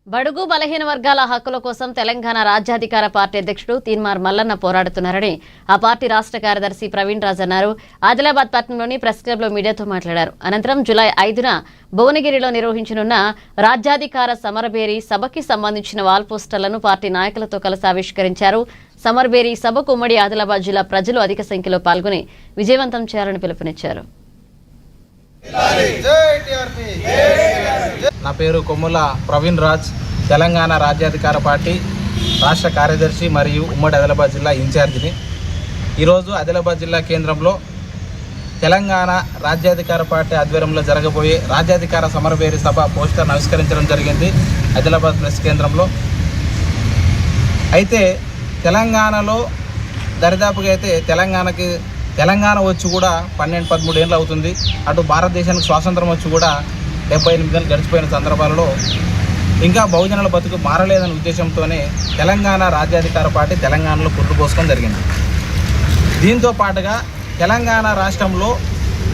బడుగు బలహీన వర్గాల హక్కుల కోసం తెలంగాణ రాజ్యాధికార పార్టీ అధ్యక్షుడు తీన్మార్ మల్లన్న పోరాడుతున్నారని ఆ పార్టీ రాష్ట్ర కార్యదర్శి ప్రవీణ్ రాజ్ అన్నారు. ఆదిలాబాద్ పట్టణంలోని ప్రెస్ క్లబ్లో మీడియాతో మాట్లాడారు. అనంతరం జూలై 5న భువనగిరిలో నిర్వహించనున్న రాజ్యాధికార సమరభేరి సభకి సంబంధించిన వాల్ పోస్టర్లను పార్టీ నాయకులతో కలిసి ఆవిష్కరించారు. సమరభేరి సభకు ఉమ్మడి ఆదిలాబాద్ జిల్లా ప్రజలు అధిక సంఖ్యలో పాల్గొని విజయవంతం చేయాలని పిలుపునిచ్చారు. నా పేరు కొమ్ముల ప్రవీణ్ రాజ్, తెలంగాణ రాజ్యాధికార పార్టీ రాష్ట్ర కార్యదర్శి మరియు ఉమ్మడి ఆదిలాబాద్ జిల్లా ఇన్ఛార్జిని. ఈరోజు ఆదిలాబాద్ జిల్లా కేంద్రంలో తెలంగాణ రాజ్యాధికార పార్టీ ఆధ్వర్యంలో జరగబోయే రాజ్యాధికార సమరభేరి సభ పోస్టర్ను ఆవిష్కరించడం జరిగింది ఆదిలాబాద్ ప్రెస్ కేంద్రంలో. అయితే తెలంగాణలో దరిదాపుగా అయితే తెలంగాణ వచ్చి కూడా 12-13 ఏళ్ళు అవుతుంది. అటు భారతదేశానికి స్వాతంత్రం వచ్చి కూడా 78 ఏళ్ళు గడిచిపోయిన సందర్భాలలో ఇంకా బహుజనుల బతుకు మారలేదనే ఉద్దేశంతోనే తెలంగాణ రాజ్యాధికార పార్టీ తెలంగాణలో పుట్టు పోసుకోవడం జరిగింది. దీంతో పాటుగా తెలంగాణ రాష్ట్రంలో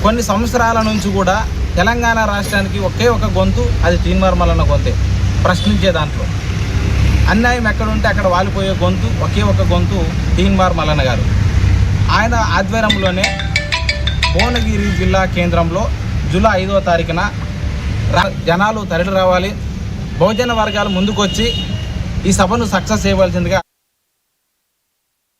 కొన్ని సంవత్సరాల నుంచి కూడా తెలంగాణ రాష్ట్రానికి ఒకే ఒక గొంతు, అది తీన్మార్ మల్లన్న గొంతే. ప్రశ్నించే దాంట్లో అన్యాయం ఎక్కడుంటే అక్కడ వాలిపోయే గొంతు, ఒకే ఒక గొంతు తీన్మార్ మల్లన్న గారు. ఆయన ఆధ్వర్యంలోనే భువనగిరి జిల్లా కేంద్రంలో జూలై 5వ తారీఖున జనాలు తరలి రావాలి, బహుజన వర్గాలు ముందుకొచ్చి ఈ సభను సక్సెస్ చేయవలసిందిగా